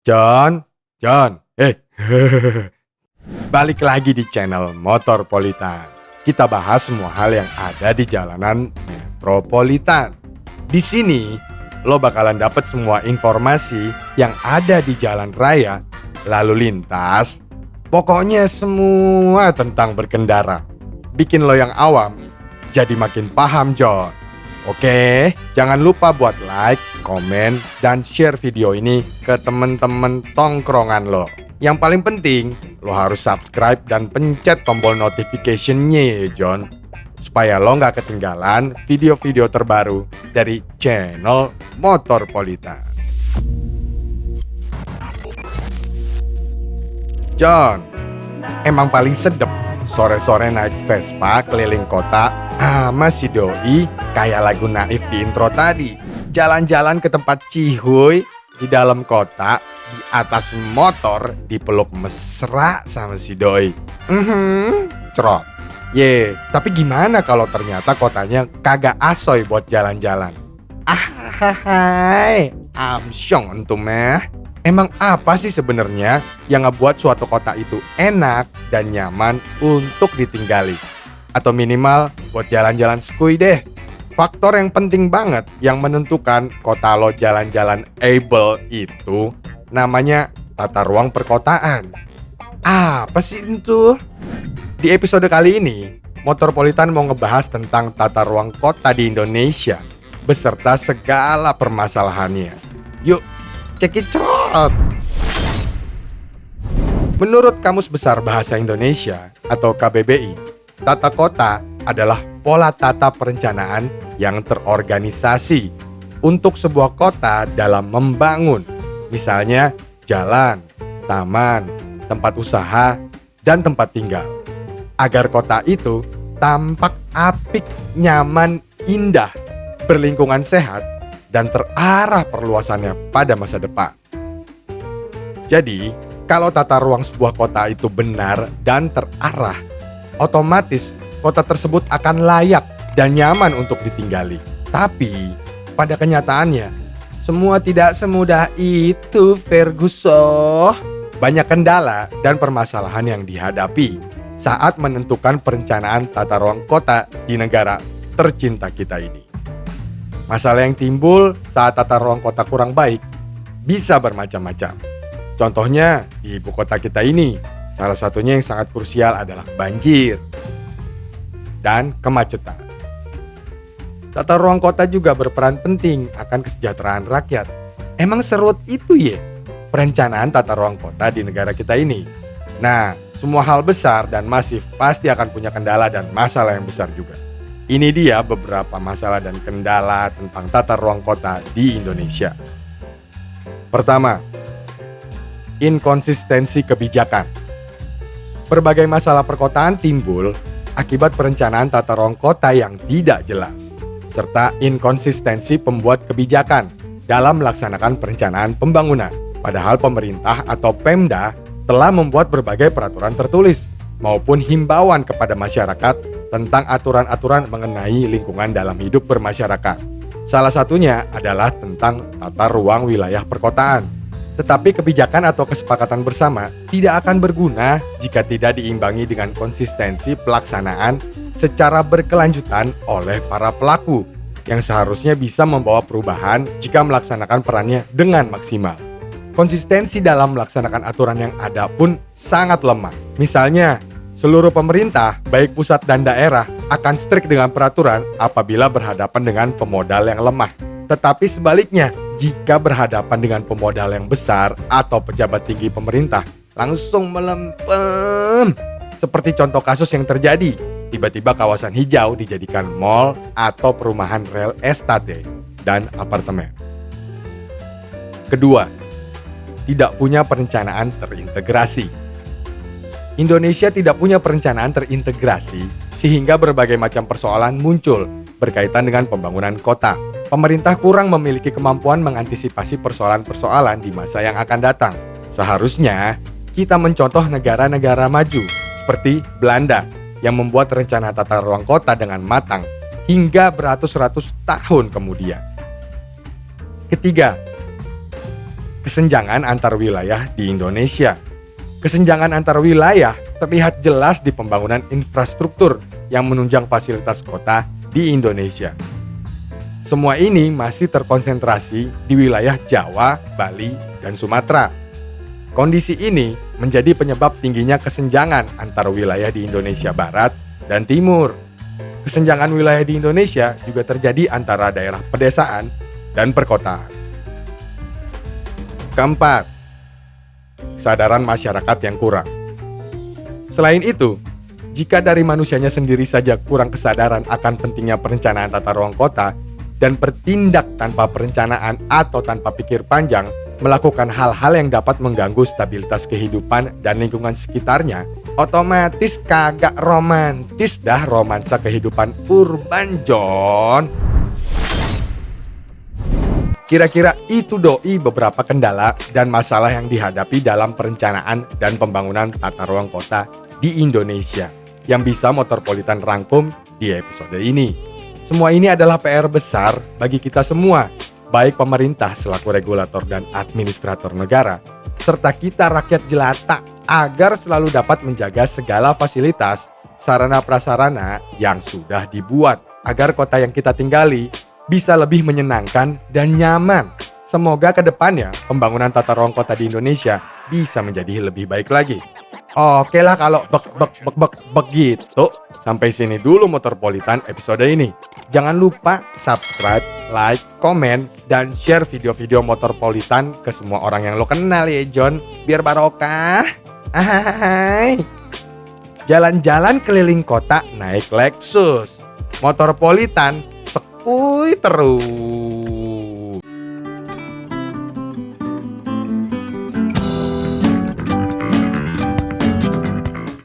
John, balik lagi di channel Motorpolitan. Kita bahas semua hal yang ada di jalanan metropolitan. Di sini, lo bakalan dapet semua informasi yang ada di jalan raya, lalu lintas, pokoknya semua tentang berkendara. Bikin lo yang awam jadi makin paham, John. Oke, jangan lupa buat like, komen, dan share video ini ke temen-temen tongkrongan lo. Yang paling penting, lo harus subscribe dan pencet tombol notification-nya ya, John. Supaya lo nggak ketinggalan video-video terbaru dari channel Motorpolitan. John, emang paling sedep sore-sore naik Vespa keliling kota sama si doi kayak lagu Naif di intro tadi. Jalan-jalan ke tempat cihuy di dalam kota, di atas motor, dipeluk mesra sama si doi. Cerot. Tapi gimana kalau ternyata kotanya kagak asoy buat jalan-jalan? Amsyong entum meh. Emang apa sih sebenarnya yang ngebuat suatu kota itu enak dan nyaman untuk ditinggali? Atau minimal buat jalan-jalan skuy deh. Faktor yang penting banget yang menentukan kota lo jalan-jalan able itu namanya tata ruang perkotaan. Apa sih itu? Di episode kali ini, Motorpolitan mau ngebahas tentang tata ruang kota di Indonesia beserta segala permasalahannya. Yuk, cekicrot! Menurut Kamus Besar Bahasa Indonesia atau KBBI, tata kota adalah pola tata perencanaan yang terorganisasi untuk sebuah kota dalam membangun, misalnya jalan, taman, tempat usaha, dan tempat tinggal. Agar kota itu tampak apik, nyaman, indah, berlingkungan sehat, dan terarah perluasannya pada masa depan. Jadi, kalau tata ruang sebuah kota itu benar dan terarah, otomatis kota tersebut akan layak dan nyaman untuk ditinggali. Tapi, pada kenyataannya, semua tidak semudah itu, Ferguson. Banyak kendala dan permasalahan yang dihadapi saat menentukan perencanaan tata ruang kota di negara tercinta kita ini. Masalah yang timbul saat tata ruang kota kurang baik bisa bermacam-macam. Contohnya di ibu kota kita ini, salah satunya yang sangat krusial adalah banjir dan kemacetan. Tata ruang kota juga berperan penting akan kesejahteraan rakyat. Emang serut itu ya perencanaan tata ruang kota di negara kita ini? Nah, semua hal besar dan masif pasti akan punya kendala dan masalah yang besar juga. Ini dia beberapa masalah dan kendala tentang tata ruang kota di Indonesia. Pertama, inkonsistensi kebijakan. Berbagai masalah perkotaan timbul akibat perencanaan tata ruang kota yang tidak jelas, serta inkonsistensi pembuat kebijakan dalam melaksanakan perencanaan pembangunan. Padahal pemerintah atau Pemda telah membuat berbagai peraturan tertulis maupun himbauan kepada masyarakat tentang aturan-aturan mengenai lingkungan dalam hidup bermasyarakat. Salah satunya adalah tentang tata ruang wilayah perkotaan. Tetapi kebijakan atau kesepakatan bersama tidak akan berguna jika tidak diimbangi dengan konsistensi pelaksanaan secara berkelanjutan oleh para pelaku yang seharusnya bisa membawa perubahan jika melaksanakan perannya dengan maksimal. Konsistensi dalam melaksanakan aturan yang ada pun sangat lemah. Misalnya, seluruh pemerintah, baik pusat dan daerah, akan strict dengan peraturan apabila berhadapan dengan pemodal yang lemah. Tetapi sebaliknya, jika berhadapan dengan pemodal yang besar atau pejabat tinggi pemerintah, langsung melempem. Seperti contoh kasus yang terjadi, tiba-tiba kawasan hijau dijadikan mall atau perumahan real estate dan apartemen. Kedua, tidak punya perencanaan terintegrasi. Indonesia tidak punya perencanaan terintegrasi sehingga berbagai macam persoalan muncul berkaitan dengan pembangunan kota. Pemerintah kurang memiliki kemampuan mengantisipasi persoalan-persoalan di masa yang akan datang. Seharusnya kita mencontoh negara-negara maju seperti Belanda yang membuat rencana tata ruang kota dengan matang hingga beratus-ratus tahun kemudian. Ketiga, Kesenjangan antar wilayah di Indonesia. Kesenjangan antar wilayah terlihat jelas di pembangunan infrastruktur yang menunjang fasilitas kota di Indonesia. Semua ini masih terkonsentrasi di wilayah Jawa, Bali, dan Sumatera. Kondisi ini menjadi penyebab tingginya kesenjangan antar wilayah di Indonesia Barat dan Timur. Kesenjangan wilayah di Indonesia juga terjadi antara daerah pedesaan dan perkotaan. Keempat, kesadaran masyarakat yang kurang. Selain itu, jika dari manusianya sendiri saja kurang kesadaran akan pentingnya perencanaan tata ruang kota dan bertindak tanpa perencanaan atau tanpa pikir panjang, melakukan hal-hal yang dapat mengganggu stabilitas kehidupan dan lingkungan sekitarnya, otomatis kagak romantis dah romansa kehidupan urban, John. Kira-kira itu doi beberapa kendala dan masalah yang dihadapi dalam perencanaan dan pembangunan tata ruang kota di Indonesia yang bisa Motorpolitan rangkum di episode ini. Semua ini adalah PR besar bagi kita semua, baik pemerintah selaku regulator dan administrator negara, serta kita rakyat jelata agar selalu dapat menjaga segala fasilitas, sarana prasarana yang sudah dibuat agar kota yang kita tinggali bisa lebih menyenangkan dan nyaman. Semoga ke depannya pembangunan tata ruang kota di Indonesia bisa menjadi lebih baik lagi. Oke lah kalau begitu. Sampai sini dulu Motorpolitan episode ini. Jangan lupa subscribe, like, komen, dan share video-video Motorpolitan ke semua orang yang lo kenal ya John. Biar barokah. Hai. Jalan-jalan keliling kota naik Lexus. Motorpolitan sekui terus.